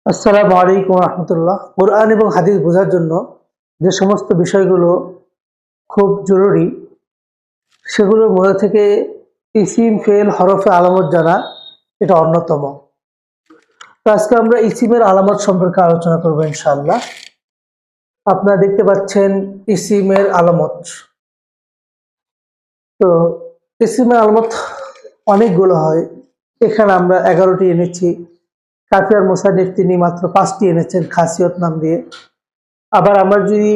আসসালামু আলাইকুম রহমতুল্লাহ। কোরআন এবং হাদিস বোঝার জন্য যে সমস্ত বিষয়গুলো খুব জরুরি সেগুলোর মধ্যে থেকে ইসিম, ফেল, হরফে আলামত জানা এটা অন্যতম। তো আজকে আমরা ইসিমের আলামত সম্পর্কে আলোচনা করবো ইনশাআল্লাহ। আপনারা দেখতে পাচ্ছেন ইসিমের আলামত। তো ইসিমের আলামত অনেকগুলো হয়, এখানে আমরা 11টি এনেছি। কাফিয়ার মুসানিফ তিনি মাত্র 5টি এনেছেন খাসিয়ত নাম দিয়ে। আবার আমরা যদি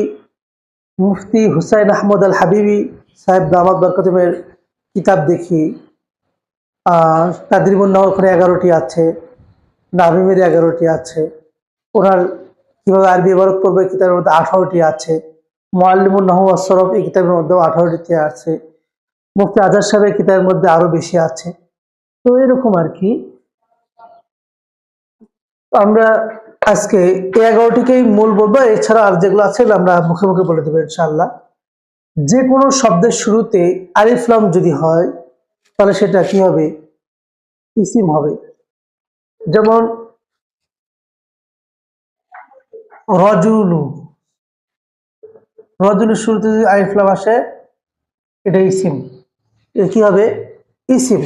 মুফতি হুসাইন আহমদ আল হাবিবি সাহেব দামাত বরকতমের কিতাব দেখি, তাদরিবুন নাহর ওখানে 11টি আছে, নাভিমের 11টি আছে, ওনার কিভাবে আরবি ইবারত পড়বে কিতাবের মধ্যে 18টি আছে, মুআল্লিমুন নাহু ওয়াস সরফ এই কিতাবের মধ্যেও 18টি আছে, মুফতি আজহার সাহেবের কিতাবের মধ্যে আরো বেশি আছে। তো এরকম আর কি। আমরা আজকে এই 11টিকেই মূল বলবো, এছাড়া আর যেগুলো আছে আমরা মুখে মুখে বলে দেবো ইনশাআল্লাহ। যে কোনো শব্দের শুরুতে আলিফ লাম যদি হয় তাহলে সেটা কি হবে? ইসিম হবে। যেমন রজুলু, রজুলের শুরুতে যদি আলিফ লাম আসে এটা ইসিম, এটা কি হবে? ইসিম।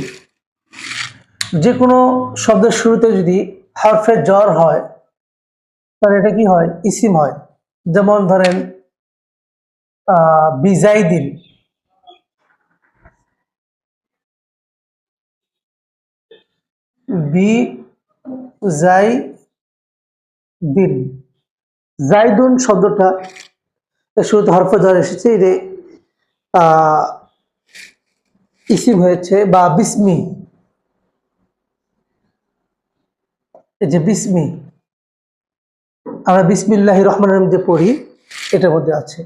যে কোনো শব্দের শুরুতে যদি হরফে জর হয় তাহলে এটা কি হয়? ইসিম হয়। যেমন ধরেন বিজাইদিন, বি জাই দিন, জাইদুন শব্দটা শুরুতে হরফে জর এসেছে, এটা ইসিম হয়েছে। বা বিসমি, এই যে বিসমি আমরা বিসমিল্লাহির রহমানির রহিম যে পড়ি এটার মধ্যে আছে।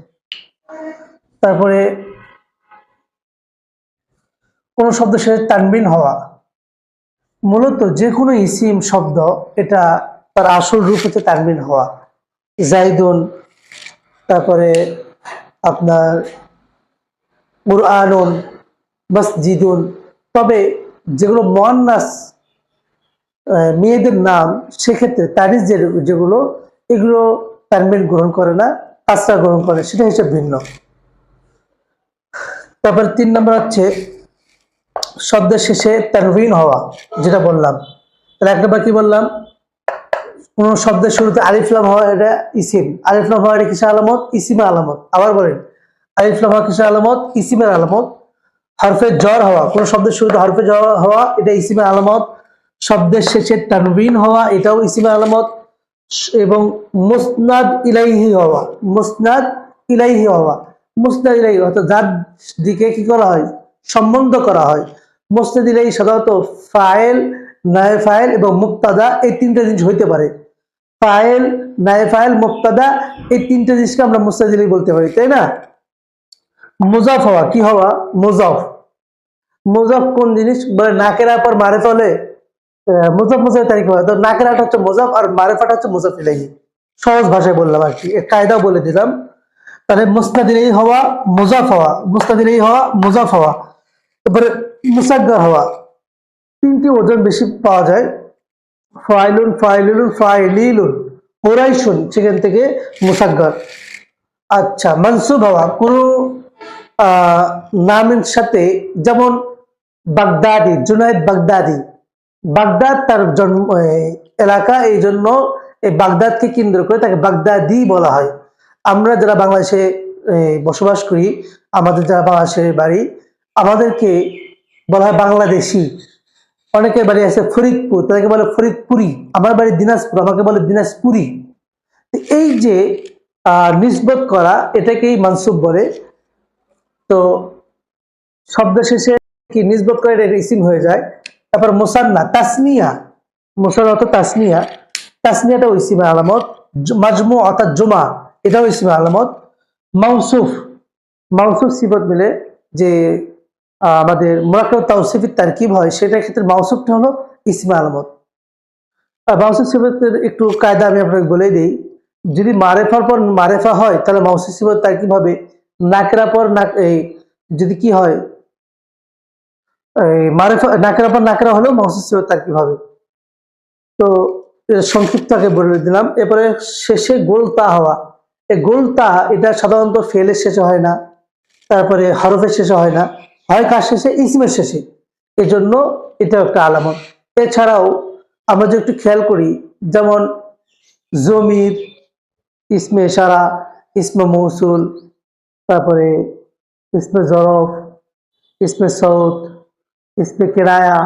তারপরে কোন শব্দ শেষে তানবিন হওয়া, মূলত যে কোনো ইসিম শব্দ এটা তার আসল রূপ হচ্ছে তানবিন হওয়া। জাইদুন, তারপরে আপনার কুরআনুন, মসজিদুন। তবে যেগুলো মুয়ান্নাস মেয়েদের নাম, সেক্ষেত্রে তারিজ যেগুলো এগুলো তানবিন গ্রহণ করে না, কাসরা গ্রহণ করে, সেটা হিসেবে ভিন্ন। তারপরে 3 নম্বর হচ্ছে শব্দের শেষে তানবিন হওয়া, যেটা বললাম। তাহলে 1 নম্বর কি বললাম? কোন শব্দের শুরুতে আলিফ লাম হওয়া এটা ইসিম। আলিফ লাম হওয়া এটা কিসের আলামত? ইসিমের আলামত। আবার বলেন, আলিফ লাম হওয়া কিসের আলামত? ইসিমের আলামত। হরফে জর হওয়া, কোন শব্দের শুরুতে হরফে জর হওয়া এটা ইসিমের আলামত। শব্দের শেষে তানবিন হওয়া এটাও ইসিমের আলামত। এবং মুসনাদ ইলাইহি হওয়া, মুসনাদ ইলাইহি হওয়া, মুসনাদ ইলাইহি অর্থাৎ যার দিকে কি করা হয়? সম্বন্ধ করা হয়। মুসনাদ ইলাইহি সাধারণত ফাইল, নায়ে ফাইল এবং মুক্তাদা এই 3টে জিনিস হইতে পারে। ফাইল, নায়ে ফাইল, মুক্তাদা এই 3টে জিনিসকে আমরা মুসনাদ ইলাইহি বলতে পারি, তাই না? মুজাফ হওয়া, কি হওয়া? মুজাফ। মুজাফ কোন জিনিস? বলে নাকেরা পর মারিফা হলে মুজাফ মুজাফ তারিখ হয়। তো নাকেরাটা হচ্ছে মুজাফ আর মারিফাটা হচ্ছে মুজাফ ইলাইহি। সহজ ভাষায় বললাম আর কি, কায়দা বলে দিলাম। তাহলে মুসনাদ ইলাইহি হওয়া, মুজাফ হওয়া, মুসনাদ ইলাইহি হওয়া, মুজাফ হওয়া। তারপরে মুসাগগার হওয়া। 3টি ওজন বেশি পাওয়া যায়, ফাইলুন, ফাইলুন, ফাইলিলুন। কুরাইশুন সেখান থেকে মুসাগগার। আচ্ছা, মানসুব হওয়া, কোন নামের সাথে, যেমন বাগদাদি, জুনায়েদ বাগদাদি, বাগদাদ তার জন্ম এলাকা, এই জন্য এই বাগদাদকে কেন্দ্র করে তাকে বাগদাদি বলা হয়। আমরা যারা বাংলাদেশে বসবাস করি, আমাদের যারা বাংলাদেশের বাড়ি, আমাদেরকে বলা হয় বাংলাদেশি। অনেকের বাড়ি আছে ফরিদপুর, তাদেরকে বলে ফরিদপুরি। আমার বাড়ি দিনাজপুর, আমাকে বলে দিনাজপুরি। এই যে নিসবত করা এটাকেই মানসুব বলে। তো শব্দ শেষে কি নিসবত করে এটা ইসিম হয়ে যায়। তারপর মুসান্না, তাসনিয়া, মুসান্না অর্থাৎ তাসনিয়া, তাসনিয়াটাও ইসিমের আলামত। মাজমু অর্থাৎ জুমা, এটাও ইসিমের আলামত। মাউসুফ, মাউসুফ সিফত মিলে যে আমাদের মুরাক্কাব তাওসিফের তারকিব হয়, সেটার ক্ষেত্রে মাউসুফটা হলো ইসিমের আলামত। আর মাউসুফ সিফতের একটু কায়দা আমি আপনাকে বলে দিই। যদি মারেফার পর মারেফা হয় তাহলে মাউসুফ সিফত তারকিব হবে নাকরা পর যদি কি হয় মারেফা, নাকরা পর নাকরা হলেও মাউসুফ সিফত তারকিব হবে। তো সংক্ষিপ্ত আগে বলে দিলাম। এরপরে শেষে গোলতা হওয়া, এই গোলতা এটা সাধারণত ফেলের শেষে হয় না, তারপরে হরফের শেষে হয় না, হয় কার শেষে, ইসমের শেষে। এজন্য এটা একটা আলামত। এছাড়াও আমরা যদি একটু খেয়াল করি, যেমন জমির, ইসমে ইশারা, ইসমে মৌসুল, তারপরে ইসমে জরফ, ইসমে সৌত, ইসমে কেরায়া,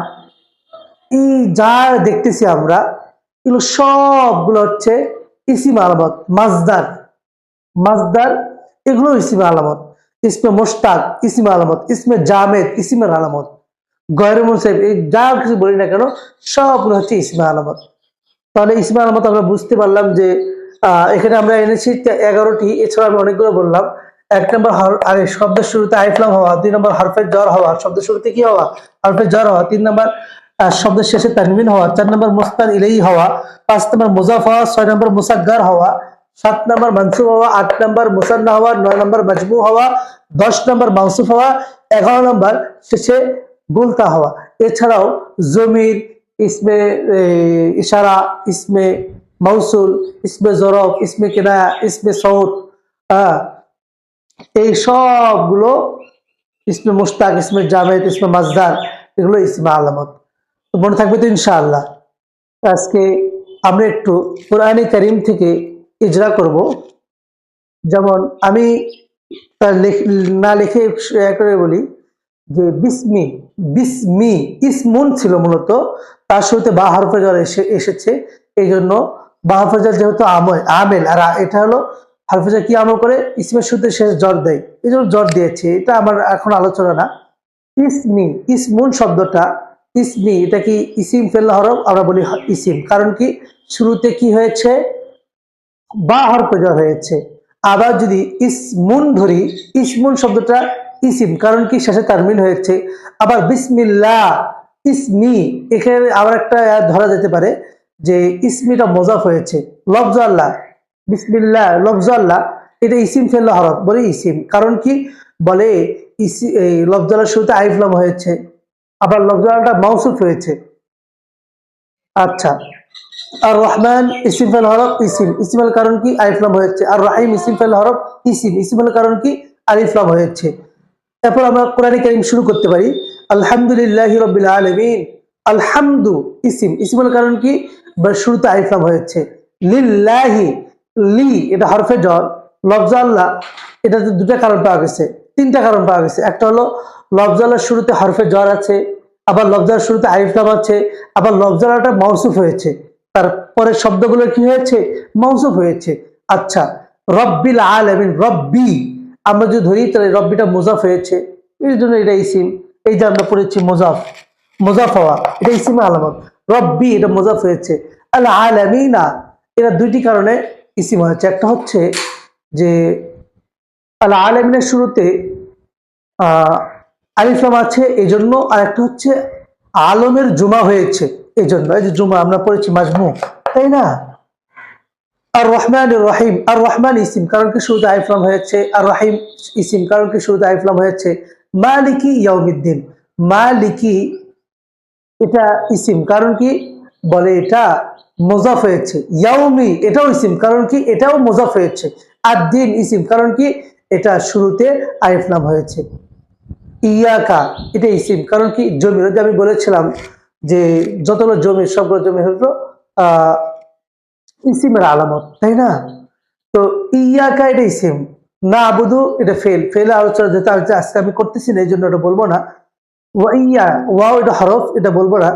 এই যা দেখতেছি আমরা, এগুলো সবগুলো হচ্ছে ইসিম আলামত। মাজদার, মাজদার এগুলো ইসিম আলামত। ইসমে মুশতাক ইসিম আলামত, ইসমে জামেদ ইসিমের আলামত, গয়রে মুনসারিফ, এই যা কিছু বলি না কেন সবগুলো হচ্ছে ইসমে আলামত। তাহলে ইসমে আলামত আমরা বুঝতে পারলাম যে এখানে আমরা এনেছি 11টি। এছাড়া আমি অনেকগুলো বললাম। 1 নম্বর শব্দের শুরুতে আইফলাম হওয়া, 2 নম্বর হরফের জ্বর হওয়া, শব্দের শুরুতে কি হওয়া, হরফের জ্বর হওয়া, 3 নম্বর শব্দের শেষে তানবিন হওয়া, 4 নম্বর মুস্তান ইলাইহি হওয়া, 5 নম্বর মুজাফ হওয়া, 6 নম্বর মুসাগগার হওয়া, 7 নম্বর মানসুব হওয়া, 8 নম্বর মুসান্না হওয়া, 9 নম্বর মাজমু হওয়া, 10 নম্বর মাউসুফ হওয়া, 11 নম্বর শেষে গুলতা হওয়া। এছাড়াও জমির, ইসমে ইশারা, ইসমে মৌসুল, ইসমে জরফ, ইসমে কিনায়া, ইসমে সৌত, এই সবগুলো ইসমে মুশতাক, ইসমে জামেদ, ইসমে মাজদার, এগুলো ইসমে আলামত। তো মনে থাকবে তো ইনশাআল্লাহ। আজকে আমরা একটু কোরআনে কারীম থেকে ইজরা করব। যেমন আমি না লিখে করে বলি যে বিসমি, বিসমি ইসমুন ছিল মূলত, তার শুরুতে বা হরফে জ্বর এসেছে, এই জন্য বা হরফে জ্বর যেহেতু আমেল, আর এটা হলো হরফে জ্বর কি আমল করে, ইসমের শুরুতে শেষ জ্বর দেয়, এই জন্য জ্বর দিয়েছে। এটা আমার এখন আলোচনা না। ইসমি, ইসমুন শব্দটা, ইসমি এটা কি ইসিম ফেল হরফ, আমরা বলি ইসিম, কারণ কি শুরুতে কি হয়েছে, বা হরফে জ্বর হয়েছে। আবার যদি ইসমুন ধরি, ইসমুন শব্দটা ইসিম, কারণ কি শেষে তানবিন হয়েছে। আবার বিসমিল্লাহ, ইসমি, এখানে আবার একটা ধরা যেতে পারে যে ইসমিটা মোজাফ হয়েছে, লফজ আল্লাহ, বিসমিল্লাহ লফজ আল্লাহ, এটা ইসিম ফেল হরফ, বলে ইসিম, কারণ কি বলে লফজ আল্লাহর শুরুতে আলিফ লাম হয়েছে, আবার লফজ আল্লাহটা মাউসুফ হয়েছে। আচ্ছা, আর রহমান ইসিম ফেল হরফ, ইসিম, ইসিমের কারণ কি আলিফ লাম হয়েছে। আর রহিম ইসিম ফেল হরফ, ইসিম, ইসিমের কারণ কি আলিফ লাম হয়েছে। এরপর আমরা কোরআনে কারীম শুরু করতে পারি। আলহামদুলিল্লাহি রাব্বিল আলামিন, আলহামদু ইসিম, ইসিমের কারণ কি শুরুতে আলিফ লাম হয়েছে। লিল্লাহি, লি এটা হরফে জ্বর, লফজ আল্লাহ, এটাতে দুটো কারণ পাওয়া গেছে, তিনটা কারণ পাওয়া গেছে। একটা হলো লফজ আল্লাহর শুরুতে হরফে জ্বর আছে, আবার লফজ আল্লাহর শুরুতে আলিফ লাম আছে, আবার লফজ আল্লাহটা মাউসুফ হয়েছে, তারপরে শব্দগুলো কি হয়েছে, মাউসুফ হয়েছে। আচ্ছা, রব্বিল আলামিন, রব্বি আমরা যদি ধরি তাহলে রব্বিটা মুজাফ হয়েছে, এই জন্য এটা ইসিম। এই যে আমরা পড়েছি মুজাফ, মুজাফ হওয়া, এটা ইসিমে আলামত। রব্বি এটা মুজাফ হয়েছে। আল আলামিনা, এরা দুইটি কারণে ইসিম হয়েছে। একটা হচ্ছে যে আল আলামিনের শুরুতে আলিফ লাম আছে এই জন্য, আর একটা হচ্ছে আলমের জুমা হয়েছে এই জন্য। এই যে জুমা আমরা পড়েছি মাজমু, তাই না। আর রহমান রহিম, আর রহমান ইসিম, কারণ কি শুরুতে আলিফ লাম হয়েছে। আর রহিম ইসিম, কারণ কি শুরুতে আলিফ লাম হয়েছে। মালিকি ইয়াউমিদ্দিন, মালিকি এটা ইসিম, কারণ কি বলে এটা মুজাফ হয়েছে। ইয়াউমি এটাও ইসিম, কারণ কি এটাও মুজাফ হয়েছে। আর দিন ইসিম, কারণ কি এটা শুরুতে আলিফ লাম হয়েছে। ইয়াকা এটা ইসিম, কারণ কি জমির, আমি বলেছিলাম যে যতগুলো জমি সবগুলো জমি হলো ইসিমের আলামত, তাই না। তো ইয়াকা এটা ইসিম, না আবুদু এটা ফেল, ফেলে আলোচনা যেতে আজকে আমি করতেছি না, এই জন্য এটা বলবো না। ওয়া ইয়া, ওয়াও এটা হরফ, এটা বলবো না।